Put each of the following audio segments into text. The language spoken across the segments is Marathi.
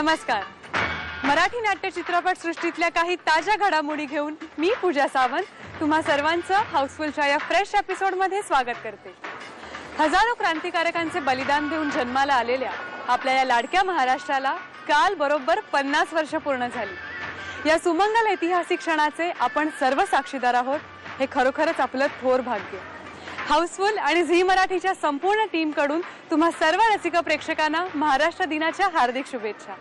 नमस्कार. मराठी नाट्य चित्रपट सृष्टीतल्या काही ताज्या घडामोडी घेऊन मी पूजा सावंत तुम्हा सर्वांचं हाऊसफुलच्या या फ्रेश एपिसोडमध्ये स्वागत करते. हजारो क्रांतिकारकांचे बलिदान देऊन जन्माला आलेल्या आपल्या या लाडक्या महाराष्ट्राला काल बरोबर 50 वर्ष पूर्ण झाली. या सुमंगल ऐतिहासिक क्षणाचे आपण सर्व साक्षीदार आहोत. हे खरोखरच आपलं थोर भाग्य. हाऊसफुल आणि झी मराठीच्या संपूर्ण टीम कडून तुम्हा सर्व रसिक प्रेक्षकांना महाराष्ट्र दिनाच्या हार्दिक शुभेच्छा.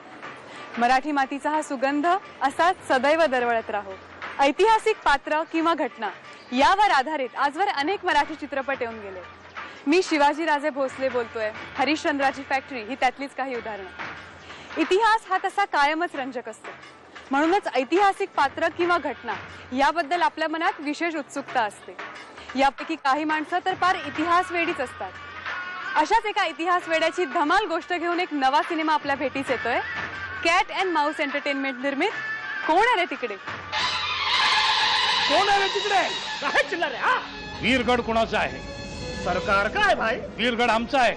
मराठी मातीचा हा सुगंध असाच सदैव दरवळत राहो. ऐतिहासिक पात्र किंवा घटना यावर आधारित आजवर अनेक मराठी चित्रपट येऊन गेले. मी शिवाजीराजे भोसले बोलतोय. हरिश्चंद्राची फॅक्टरी ही त्यातलीच काही उदाहरणं. इतिहास हा तसा कायमच रंजक असतो. म्हणूनच ऐतिहासिक पात्र किंवा घटना याबद्दल आपल्या मनात विशेष उत्सुकता असते. यापैकी काही माणसं तर फार इतिहास वेडीच असतात. अशाच एका इतिहास वेड्याची धमाल गोष्ट घेऊन एक नवा सिनेमा आपल्या भेटीस येतोय. कॅट अँड माऊस एंटरटेनमेंट निर्मित कोण आहे रे तिकडे. कोण आहे तिकडे काय चिल्लारे. वीरगड कोणाचा आहे. सरकार काय भाई. वीरगड आमचा आहे.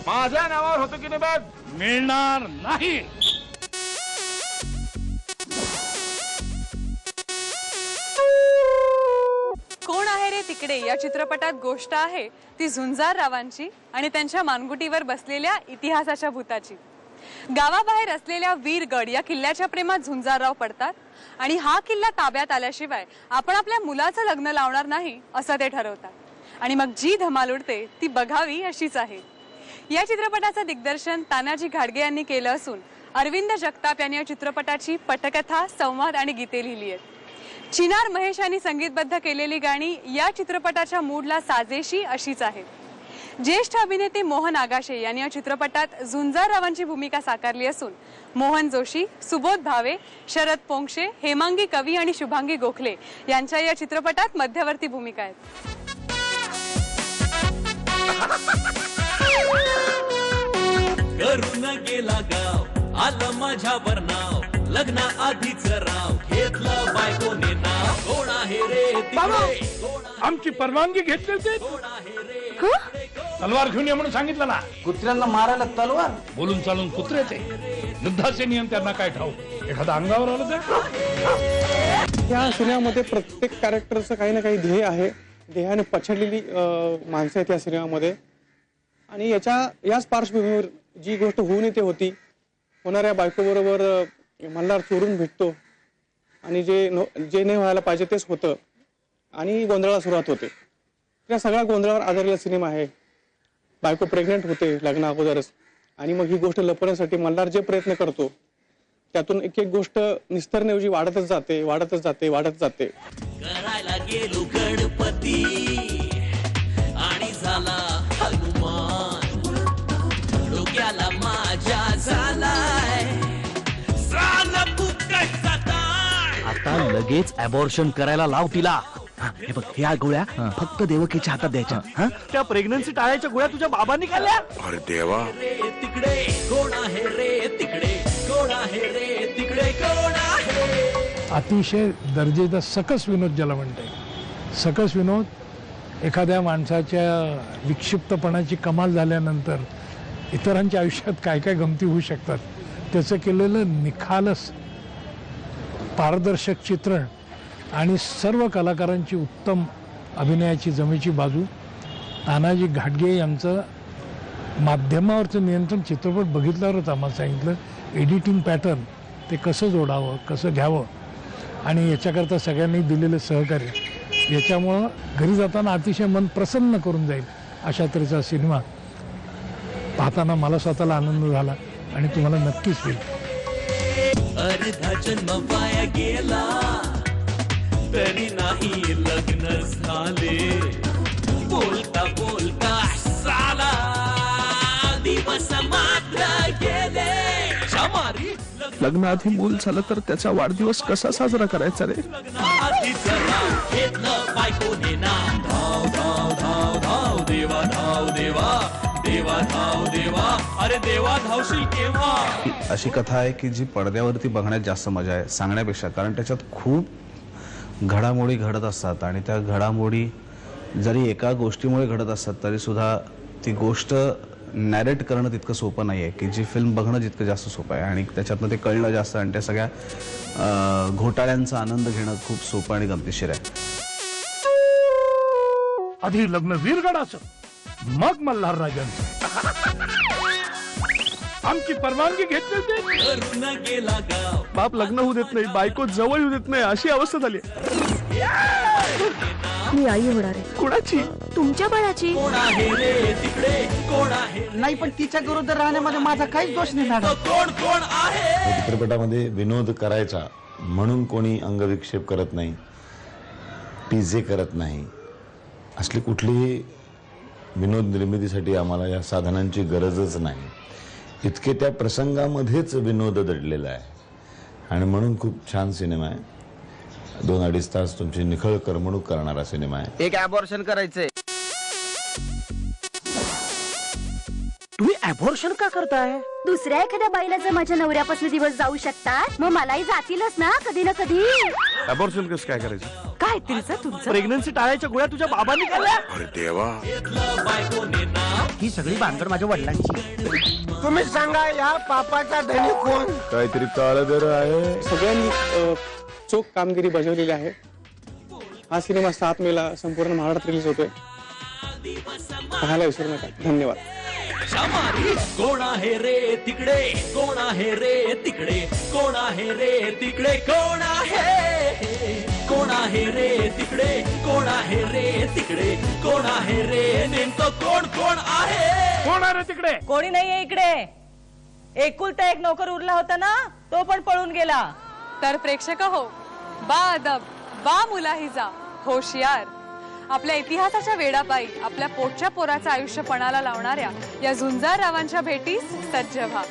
माझ्या नावावर होतं की नाही बघ. मिळणार नाही. कोण आहे रे तिकडे या चित्रपटात गोष्ट आहे ती झुंजार रावांची आणि त्यांच्या मानगुटीवर बसलेल्या इतिहासाच्या भूताची. गावाबाहेर असलेल्या वीरगड या किल्ल्याच्या प्रेमात झुंजारराव पडतात आणि हा किल्ला ताब्यात आल्याशिवाय आपण आपल्या मुलाचं लग्न लावणार नाही असं ते ठरवतात. आणि मग जी धमाल उडते ती बघावी अशीच आहे. या चित्रपटाचं दिग्दर्शन तानाजी घाडगे यांनी केलं असून अरविंद जगताप यांनी या चित्रपटाची पटकथा, संवाद आणि गीते लिहिली आहेत. चिनार महेश यांनी संगीतबद्ध केलेली गाणी या चित्रपटाच्या मूडला साजेशी अशीच आहेत. ज्येष्ठ अभिनेते मोहन आगाशे यांनी या चित्रपटात झुंजाररावांची भूमिका साकारली असून मोहन जोशी, सुबोध भावे, शरद पोंक्षे, हेमांगी कवी आणि शुभांगी गोखले यांच्या या चित्रपटात मध्यवर्ती भूमिका आहेत. करून गेला गाव आलं माझ्यावर नाव. लग्ना आधीच राव घेतलं बायकोने नाव. कोण आहे रे तिकडे. आमची परवानगी घेतली होती. तलवार घेऊन ये म्हणून सांगितलं ना. कुत्र्यांना मारायला तलवार. बोलून चालून कुत्रेचे. युद्धाचे नियम त्यांना काय ठाऊक. एखादा अंगावर आलं तर. या सिनेमामध्ये प्रत्येक कॅरेक्टरचं काही ना काही ध्येय आहे. ध्येयाने पछाडलेली माणसं आहेत या सिनेमामध्ये. आणि याच पार्श्वभूमीवर जी गोष्ट होऊन येते होती. होणाऱ्या बायकोबरोबर मल्हार चोरून भेटतो आणि जे नाही व्हायला पाहिजे तेच होतं आणि गोंधळाला सुरुवात होते. या सगळ्या गोंधळावर आधारलेला सिनेमा आहे. बायको प्रेग्नेंट होते लग्ना अगोदरच आणि मग ही गोष्ट लपवण्यासाठी मल्हार जे प्रयत्न करतो त्यातून एक एक गोष्ट निस्तरण्याऐवजी वाढतच जाते वाढतच जाते वाढत जाते. करायला गेलो गणपती आणि झाला हनुमान. डोक्याला माझ्या झालाय आता लगेच अबॉर्शन करायला लाव तिला. हे बघ ह्या गोळ्या फक्त देवकीच्या हातात द्यायच्या. त्या प्रेग्नन्सी टाळायच्या गोळ्या तुझ्या बाबांनी खाल्ल्या. अरे देवा. तिकडे कोण आहे रे तिकडे. कोण आहे रे तिकडे. कोण आहे. अतिशय दर्जेदार सकस विनोद ज्याला म्हणते. सकस विनोद एखाद्या माणसाच्या विक्षिप्तपणाची कमाल झाल्यानंतर इतरांच्या आयुष्यात काय काय गमती होऊ शकतात त्याचं केलेलं निखालस पारदर्शक चित्रण आणि सर्व कलाकारांची उत्तम अभिनयाची जमेची बाजू. तानाजी घाटगे यांचं माध्यमावरचं नियंत्रण चित्रपट बघितल्यावरच आम्हाला सांगितलं. एडिटिंग पॅटर्न ते कसं जोडावं कसं घ्यावं आणि याच्याकरता सगळ्यांनी दिलेलं सहकार्य याच्यामुळं घरी जाताना अतिशय मन प्रसन्न करून जाईल अशा तऱ्हेचा सिनेमा पाहताना मला स्वतःला आनंद झाला आणि तुम्हाला नक्कीच होईल. अर्धा जन्म वाया गेला तरी नाही लग्न झाले. बोलता बोलता साला दिवस मात्र गेले. लग्नाआधी मूल झालं तर त्याचा वाढदिवस कसा साजरा करायचा रे. आधीच राव घेतलं बायकोने नाव. धाव धाव धाव धाव देवा धाव देवा. देवा धाव देवा. अरे देवा धावशील केव्हा. अशी कथा आहे की जी पडद्यावरती बघण्यात जास्त मजा आहे सांगण्यापेक्षा. कारण त्याच्यात खूप घडामोडी घडत असतात आणि त्या घडामोडी जरी एका गोष्टीमुळे घडत असतात तरी सुद्धा ती गोष्ट नॅरेट करणं तितकं सोपं नाही आहे की जी फिल्म बघणं जितकं जास्त सोपं आहे आणि त्याच्यातनं ते कळणं जास्त आणि त्या सगळ्या घोटाळ्यांचा आनंद घेणं खूप सोपं आणि गमतीशीर आहे. आधी लग्न वीरगडाचं, मग मल्हार राजांचं. आमची परवानगी घेतली होती. करून गेला गाव बाप लग्न होऊ देत नाही, बायको जवळ येऊ देत नाही, अशी अवस्था झाली. मी आई होणार आहे. कुणाची? तुमच्या बाळाची. कोण आहे रे तिकडे, कोण आहे नाही पण तिच्या विरुद्ध राहण्यामध्ये माझा काहीच दोष नाही मॅडम. कोण कोण आहे. चित्रपटामध्ये विनोद करायचा म्हणून कोणी अंगविक्षेप करत नाही, टीजे करत नाही. असली कुठलीही विनोद निर्मितीसाठी आम्हाला या साधनांची गरजच नाही. इतके त्या प्रसंगामध्येच विनोद दडलेला आहे आणि म्हणून खूप छान सिनेमा आहे. 2-2.5 तास तुमची निखळ करमणूक करणारा सिनेमा आहे. एक अबॉर्शन करायचंय. तुम्ही अबॉर्शन का करताय? दुसऱ्या एखाद्या बाईला जर माझ्या नवऱ्यापासून दिवस जाऊ शकतात मग मलाही जातीलच ना कधी ना कधी. अबॉर्शन कसं काय करायचं? काय तिचं तुमचं? प्रेग्नन्सी टाळायच्या गोळ्या तुझ्या बाबांनी खाल्ल्या. अरे देवा, बायकोने नाव ही सगळी भानगड माझ्या वडिलांची. तुम्ही सांगा या पापाचा धनी कोण? काहीतरी काळं आहे. सगळ्यांनी चोख कामगिरी बजावलेली आहे. हा सिनेमा 7 मेला संपूर्ण महाराष्ट्रात रिलीज होतोय. पाहायला विसरू नका. धन्यवाद. शमारी कोण आहे रे तिकडे, कोण आहे रे तिकडे, कोण आहे रे तिकडे, कोण आहे, कोण आहे रे तिकडे, कोण आहे रे तिकडे, कोण आहे रे नेमकं कोण कोण आहे. कोण आहे रे तिकडे? कोणी नाहीये इकडे. एकुलता एक नोकर उरला होता ना, तो पण पळून गेला. तर प्रेक्षक हो, बा अदब, बा मुलाहिजा, होशियार. आपल्या इतिहासाच्या वेडापायी आपल्या पोटच्या पोराचं आयुष्य पणाला लावणाऱ्या या झुंजार रावांच्या भेटीस सज्ज व्हा.